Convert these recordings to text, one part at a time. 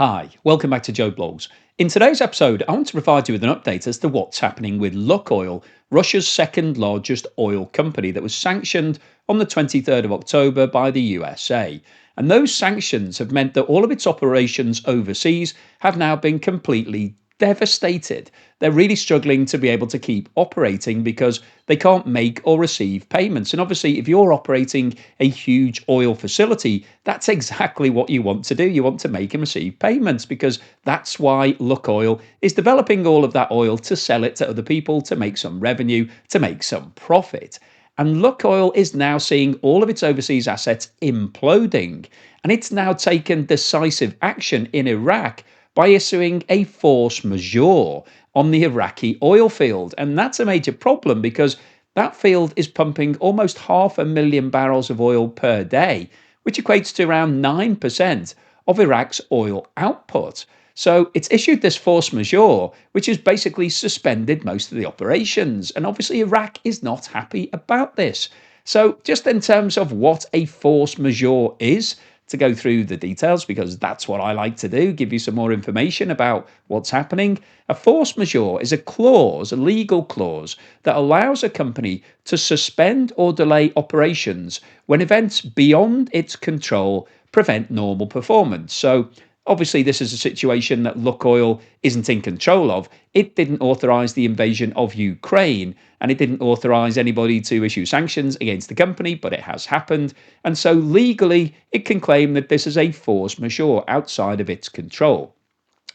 Hi, welcome back to Joe Blogs. In today's episode, I want to provide you with an update as to what's happening with Lukoil, Russia's second largest oil company that was sanctioned on the 23rd of October by the USA. And those sanctions have meant that all of its operations overseas have now been completely devastated. They're really struggling to be able to keep operating because they can't make or receive payments. And obviously, if you're operating a huge oil facility, that's exactly what you want to do. You want to make and receive payments because that's why Lukoil is developing all of that oil to sell it to other people, to make some revenue, to make some profit. And Lukoil is now seeing all of its overseas assets imploding. And it's now taken decisive action in Iraq by issuing a force majeure on the Iraqi oil field. And that's a major problem because that field is pumping almost 500,000 barrels of oil per day, which equates to around 9% of Iraq's oil output. So it's issued this force majeure, which has basically suspended most of the operations. And obviously, Iraq is not happy about this. So, just in terms of what a force majeure is, to go through the details because that's what I like to do, give you some more information about what's happening. A force majeure is a clause, a legal clause, that allows a company to suspend or delay operations when events beyond its control prevent normal performance. So, obviously, this is a situation that Lukoil isn't in control of. It didn't authorize the invasion of Ukraine, and it didn't authorize anybody to issue sanctions against the company, but it has happened. And so legally, it can claim that this is a force majeure outside of its control.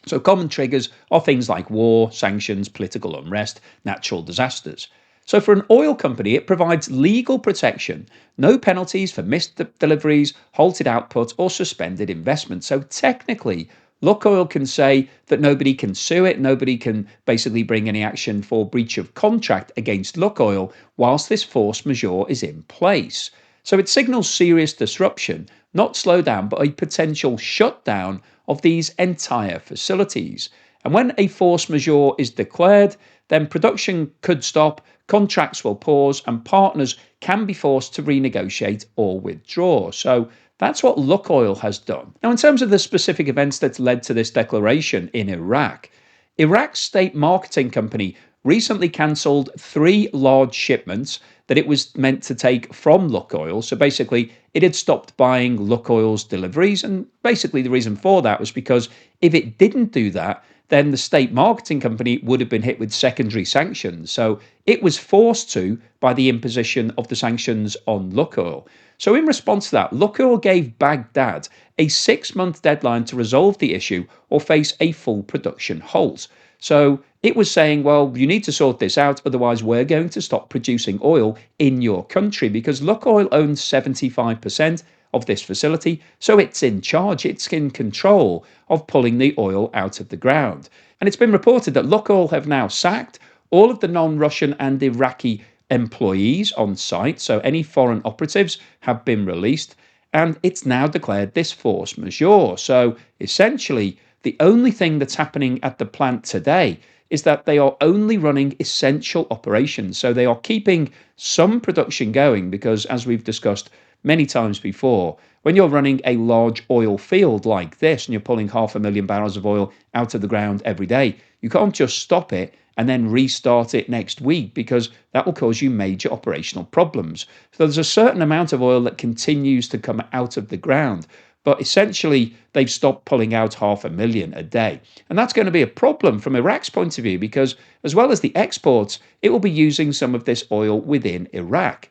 So common triggers are things like war, sanctions, political unrest, natural disasters. So for an oil company, it provides legal protection, no penalties for missed deliveries, halted output, or suspended investment. So technically, Lukoil can say that nobody can sue it, nobody can basically bring any action for breach of contract against Lukoil whilst this force majeure is in place. So it signals serious disruption, not slowdown, but a potential shutdown of these entire facilities. And when a force majeure is declared, then production could stop, contracts will pause, and partners can be forced to renegotiate or withdraw. So that's what Lukoil has done. Now, in terms of the specific events that led to this declaration in Iraq, Iraq's state marketing company recently cancelled 3 large shipments that it was meant to take from Lukoil. So basically, it had stopped buying Lukoil's deliveries. And basically, the reason for that was because if it didn't do that, then the state marketing company would have been hit with secondary sanctions. So it was forced to by the imposition of the sanctions on Lukoil. So in response to that, Lukoil gave Baghdad a 6-month deadline to resolve the issue or face a full production halt. So it was saying, well, you need to sort this out, otherwise we're going to stop producing oil in your country because Lukoil owns 75% of this facility, so it's in charge, it's in control of pulling the oil out of the ground. And it's been reported that Lukoil have now sacked all of the non-Russian and Iraqi employees on site, so any foreign operatives have been released, and it's now declared this force majeure. So essentially, the only thing that's happening at the plant today is that they are only running essential operations. So they are keeping some production going because, as we've discussed many times before, when you're running a large oil field like this and you're pulling 500,000 barrels of oil out of the ground every day, you can't just stop it and then restart it next week because that will cause you major operational problems. So there's a certain amount of oil that continues to come out of the ground, but essentially they've stopped pulling out 500,000 a day. And that's going to be a problem from Iraq's point of view because as well as the exports, it will be using some of this oil within Iraq.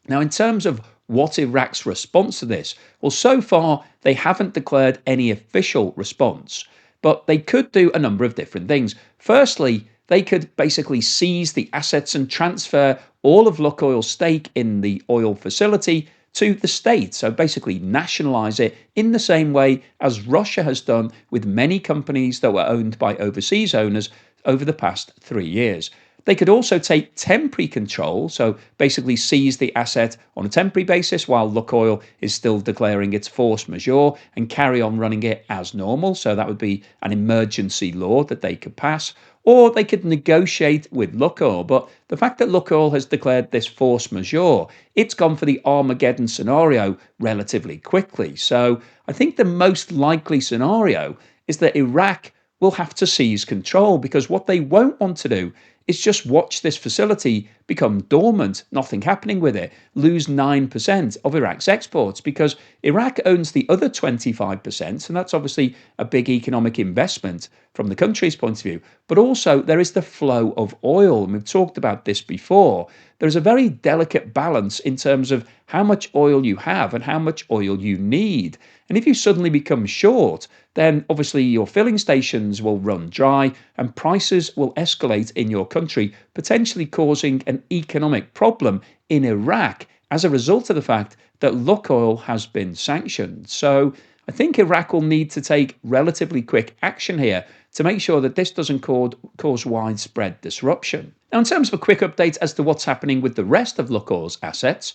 Now, in terms of what Iraq's response to this, well, so far they haven't declared any official response, but they could do a number of different things. Firstly, they could basically seize the assets and transfer all of Lukoil's stake in the oil facility to the state. So basically nationalize it in the same way as Russia has done with many companies that were owned by overseas owners over the past 3 years. They could also take temporary control, so basically seize the asset on a temporary basis while Lukoil is still declaring its force majeure and carry on running it as normal. So that would be an emergency law that they could pass. Or they could negotiate with Lukoil. But the fact that Lukoil has declared this force majeure, it's gone for the Armageddon scenario relatively quickly. So I think the most likely scenario is that Iraq will have to seize control, because what they won't want to do is just watch this facility become dormant, nothing happening with it, lose 9% of Iraq's exports, because Iraq owns the other 25%, and that's obviously a big economic investment from the country's point of view. But also, there is the flow of oil, and we've talked about this before. There's a very delicate balance in terms of how much oil you have and how much oil you need. And if you suddenly become short, then obviously your filling stations will run dry and prices will escalate in your country, potentially causing an economic problem in Iraq as a result of the fact that Lukoil has been sanctioned. So I think Iraq will need to take relatively quick action here to make sure that this doesn't cause widespread disruption. Now, in terms of a quick update as to what's happening with the rest of Lukoil's assets,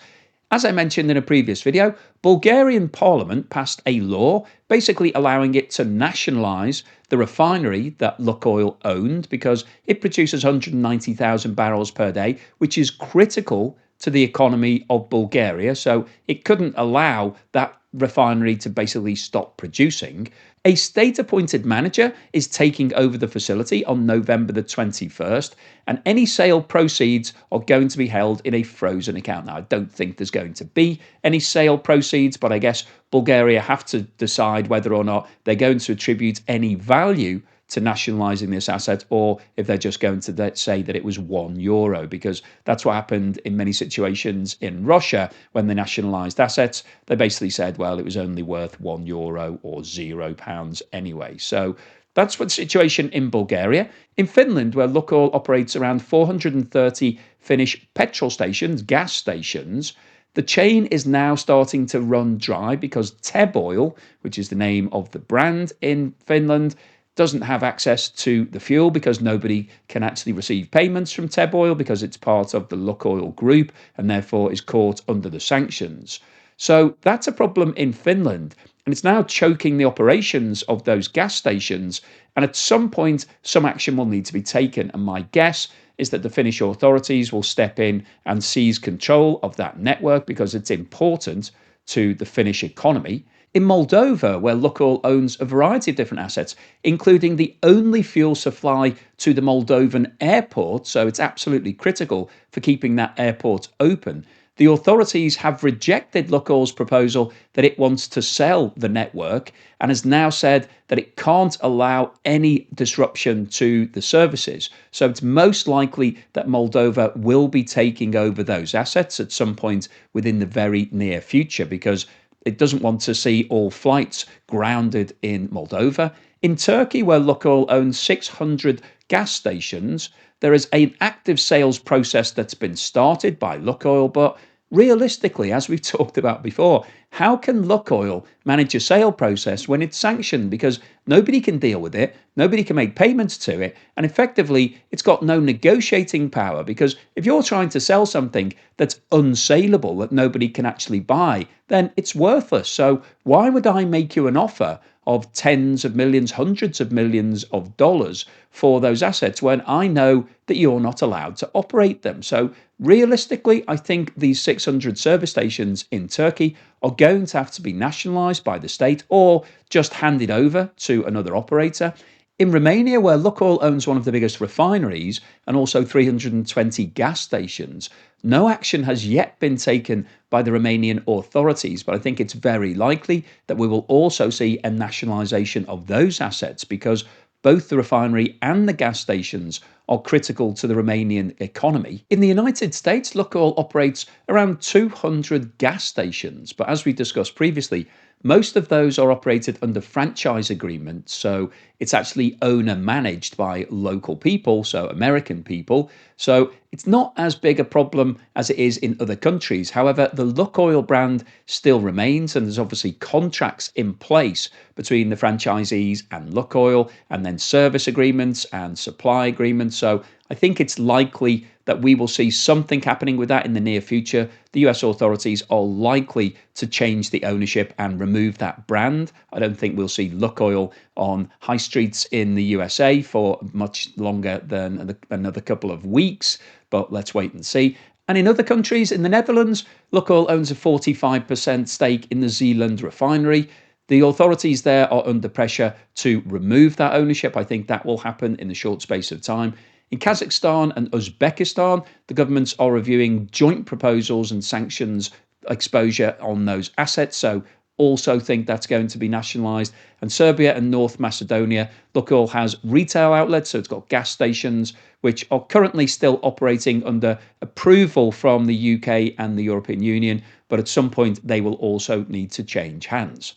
as I mentioned in a previous video, Bulgarian parliament passed a law basically allowing it to nationalise the refinery that Lukoil owned, because it produces 190,000 barrels per day, which is critical to the economy of Bulgaria. So it couldn't allow that refinery to basically stop producing. A state-appointed manager is taking over the facility on November the 21st, and any sale proceeds are going to be held in a frozen account. Now, I don't think there's going to be any sale proceeds, but I guess Bulgaria have to decide whether or not they're going to attribute any value to nationalising this asset, or if they're just going to say that it was €1, because that's what happened in many situations in Russia when they nationalised assets. They basically said, well, it was only worth €1 or £0 anyway. So that's what the situation in Bulgaria. In Finland, where Lukoil operates around 430 Finnish petrol stations, gas stations, the chain is now starting to run dry because Oil, which is the name of the brand in Finland, doesn't have access to the fuel because nobody can actually receive payments from Oil because it's part of the Lukoil group and therefore is caught under the sanctions. So that's a problem in Finland, and it's now choking the operations of those gas stations. And at some point, some action will need to be taken. And my guess is that the Finnish authorities will step in and seize control of that network because it's important to the Finnish economy. In Moldova, where Lukoil owns a variety of different assets, including the only fuel supply to the Moldovan airport, so it's absolutely critical for keeping that airport open, the authorities have rejected Lukoil's proposal that it wants to sell the network and has now said that it can't allow any disruption to the services. So it's most likely that Moldova will be taking over those assets at some point within the very near future, because it doesn't want to see all flights grounded in Moldova. In Turkey, where Lukoil owns 600 gas stations, there is an active sales process that's been started by Lukoil, but realistically, as we've talked about before, how can Lukoil manage a sale process when it's sanctioned? Because nobody can deal with it, nobody can make payments to it, and effectively it's got no negotiating power, because if you're trying to sell something that's unsaleable, that nobody can actually buy, then it's worthless. So why would I make you an offer of tens of millions, hundreds of millions of dollars for those assets when I know that you're not allowed to operate them? So realistically, I think these 600 service stations in Turkey are going to have to be nationalised by the state or just handed over to another operator. In Romania, where Lukoil owns one of the biggest refineries and also 320 gas stations, no action has yet been taken by the Romanian authorities, but I think it's very likely that we will also see a nationalisation of those assets, because both the refinery and the gas stations are critical to the Romanian economy. In the United States, Lukoil operates around 200 gas stations, but as we discussed previously, most of those are operated under franchise agreements, so it's actually owner managed by local people, so American people. So it's not as big a problem as it is in other countries. However, the Lukoil brand still remains, and there's obviously contracts in place between the franchisees and Lukoil, and then service agreements and supply agreements. So I think it's likely that we will see something happening with that in the near future. The US authorities are likely to change the ownership and remove that brand. I don't think we'll see Lukoil on high streets in the USA for much longer than another couple of weeks, but let's wait and see. And in other countries, in the Netherlands, Lukoil owns a 45% stake in the Zeeland refinery. The authorities there are under pressure to remove that ownership. I think that will happen in a short space of time. In Kazakhstan and Uzbekistan, the governments are reviewing joint proposals and sanctions exposure on those assets. So also think that's going to be nationalised. And Serbia and North Macedonia, Lukoil has retail outlets, so it's got gas stations, which are currently still operating under approval from the UK and the European Union, but at some point they will also need to change hands.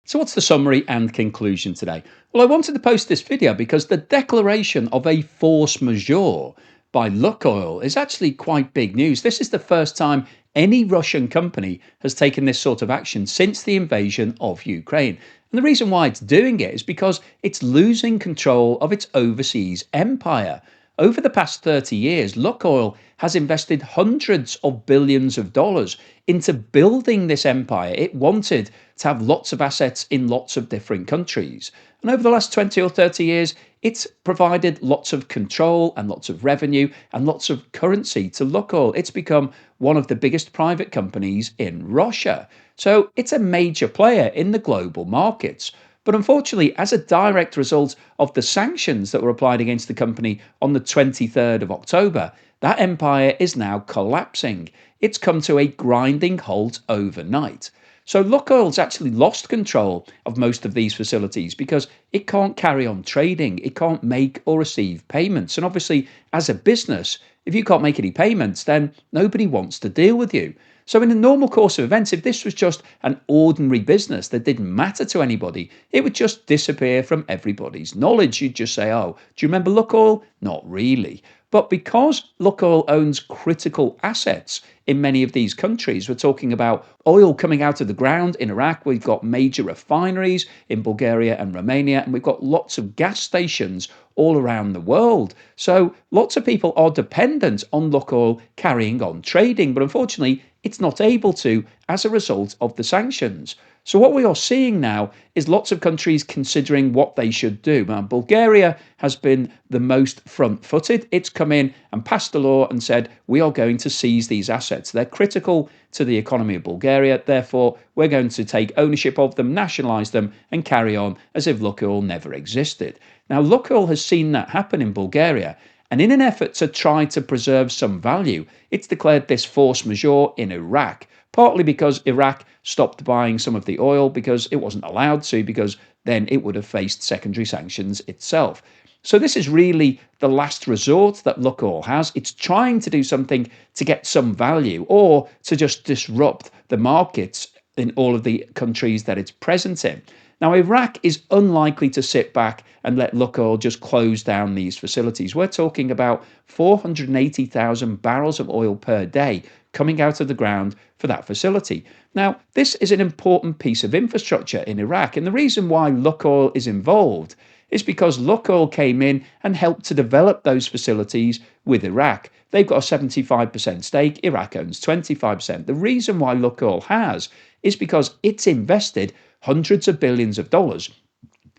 So, what's the summary and conclusion today? Well, I wanted to post this video because the declaration of a force majeure by Lukoil is actually quite big news. This is the first time any Russian company has taken this sort of action since the invasion of Ukraine. And the reason why it's doing it is because it's losing control of its overseas empire. Over the past 30 years, Lukoil has invested hundreds of billions of dollars into building this empire. It wanted to have lots of assets in lots of different countries. And over the last 20 or 30 years, it's provided lots of control and lots of revenue and lots of currency to Lukoil. It's become one of the biggest private companies in Russia. So it's a major player in the global markets. But unfortunately, as a direct result of the sanctions that were applied against the company on the 23rd of October, that empire is now collapsing. It's come to a grinding halt overnight. So Lukoil's actually lost control of most of these facilities because it can't carry on trading, it can't make or receive payments. And obviously, as a business, if you can't make any payments, then nobody wants to deal with you. So in the normal course of events, if this was just an ordinary business that didn't matter to anybody, it would just disappear from everybody's knowledge. You'd just say, oh, do you remember Lukoil? Not really. But because Lukoil owns critical assets in many of these countries, we're talking about oil coming out of the ground in Iraq, we've got major refineries in Bulgaria and Romania, and we've got lots of gas stations all around the world. So lots of people are dependent on Lukoil carrying on trading, but unfortunately, it's not able to as a result of the sanctions. So what we are seeing now is lots of countries considering what they should do. Now, Bulgaria has been the most front-footed. It's come in and passed a law and said, we are going to seize these assets. They're critical to the economy of Bulgaria. Therefore, we're going to take ownership of them, nationalise them, and carry on as if Lukoil never existed. Now, Lukoil has seen that happen in Bulgaria. And in an effort to try to preserve some value, it's declared this force majeure in Iraq, partly because Iraq stopped buying some of the oil because it wasn't allowed to, because then it would have faced secondary sanctions itself. So this is really the last resort that Lukoil has. It's trying to do something to get some value or to just disrupt the markets in all of the countries that it's present in. Now, Iraq is unlikely to sit back and let Lukoil just close down these facilities. We're talking about 480,000 barrels of oil per day coming out of the ground for that facility. Now, this is an important piece of infrastructure in Iraq, and the reason why Lukoil is involved is because Lukoil came in and helped to develop those facilities with Iraq. They've got a 75% stake, Iraq owns 25%. The reason why Lukoil has is because it's invested hundreds of billions of dollars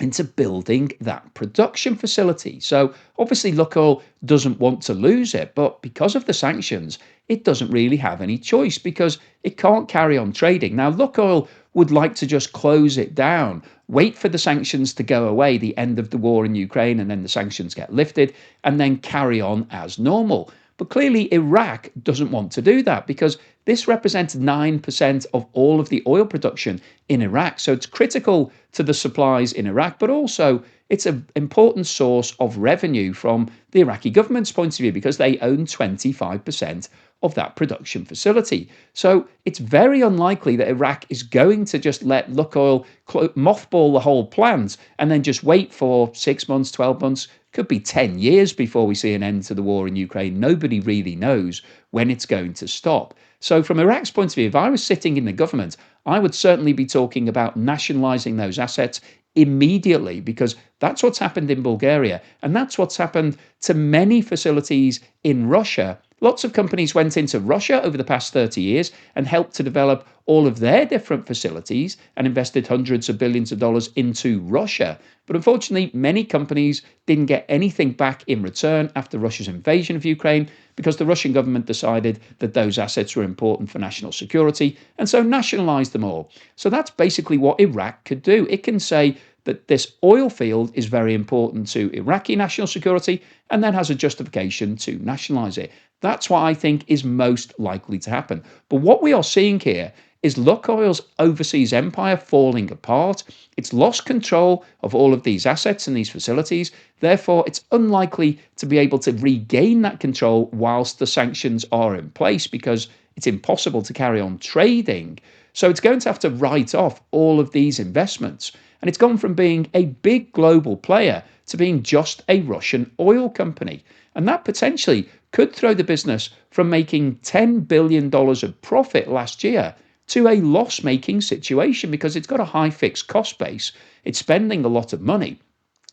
into building that production facility. So obviously Lukoil doesn't want to lose it, but because of the sanctions, it doesn't really have any choice because it can't carry on trading. Now, Lukoil would like to just close it down, wait for the sanctions to go away, the end of the war in Ukraine, and then the sanctions get lifted, and then carry on as normal. But clearly, Iraq doesn't want to do that because this represents 9% of all of the oil production in Iraq. So it's critical to the supplies in Iraq, but also it's an important source of revenue from the Iraqi government's point of view because they own 25% of that production facility. So it's very unlikely that Iraq is going to just let Lukoil mothball the whole plant and then just wait for 6 months, 12 months, could be 10 years before we see an end to the war in Ukraine. Nobody really knows when it's going to stop. So from Iraq's point of view, if I was sitting in the government, I would certainly be talking about nationalising those assets immediately because that's what's happened in Bulgaria and that's what's happened to many facilities in Russia Lots of companies went into Russia over the past 30 years and helped to develop all of their different facilities and invested hundreds of billions of dollars into Russia. But unfortunately, many companies didn't get anything back in return after Russia's invasion of Ukraine because the Russian government decided that those assets were important for national security and so nationalized them all. So that's basically what Iraq could do. It can say that this oil field is very important to Iraqi national security and then has a justification to nationalize it. That's what I think is most likely to happen. But what we are seeing here is Lukoil's overseas empire falling apart. It's lost control of all of these assets and these facilities. Therefore, it's unlikely to be able to regain that control whilst the sanctions are in place because it's impossible to carry on trading. So it's going to have to write off all of these investments. And it's gone from being a big global player to being just a Russian oil company. And that potentially could throw the business from making $10 billion of profit last year to a loss-making situation because it's got a high fixed cost base. It's spending a lot of money.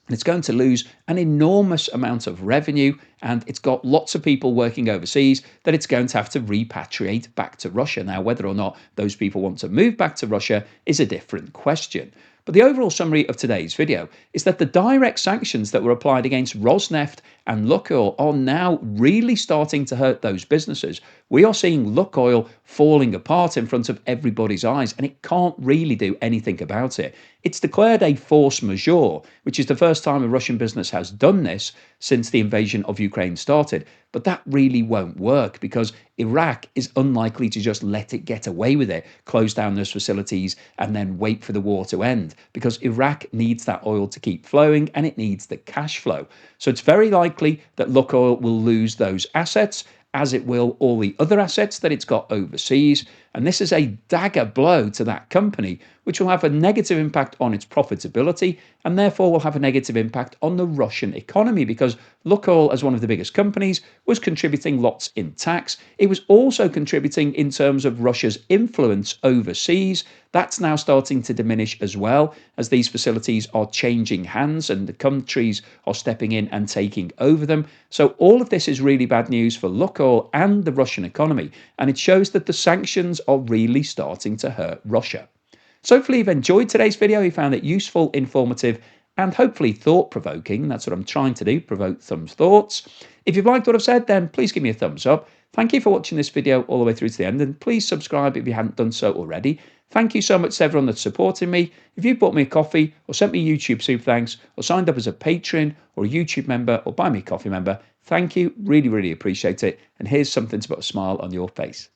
And it's going to lose an enormous amount of revenue, and it's got lots of people working overseas that it's going to have to repatriate back to Russia. Now, whether or not those people want to move back to Russia is a different question. But the overall summary of today's video is that the direct sanctions that were applied against Rosneft and Lukoil are now really starting to hurt those businesses. We are seeing Lukoil falling apart in front of everybody's eyes, and it can't really do anything about it. It's declared a force majeure, which is the first time a Russian business has done this since the invasion of Ukraine started. But that really won't work because Iraq is unlikely to just let it get away with it, close down those facilities, and then wait for the war to end, because Iraq needs that oil to keep flowing and it needs the cash flow. So it's very likely that Lukoil will lose those assets, as it will all the other assets that it's got overseas. And this is a dagger blow to that company, which will have a negative impact on its profitability and therefore will have a negative impact on the Russian economy because Lukoil, as one of the biggest companies, was contributing lots in tax. It was also contributing in terms of Russia's influence overseas. That's now starting to diminish as well as these facilities are changing hands and the countries are stepping in and taking over them. So all of this is really bad news for Lukoil and the Russian economy, and it shows that the sanctions are really starting to hurt Russia. So hopefully you've enjoyed today's video, you found it useful, informative, and hopefully thought-provoking. That's what I'm trying to do, provoke some thoughts. If you've liked what I've said, then please give me a thumbs up. Thank you for watching this video all the way through to the end, and please subscribe if you haven't done so already. Thank you so much to everyone that's supporting me. If you've bought me a coffee, or sent me YouTube super thanks, or signed up as a patron, or a YouTube member, or buy me a coffee member, thank you, really, really appreciate it. And here's something to put a smile on your face.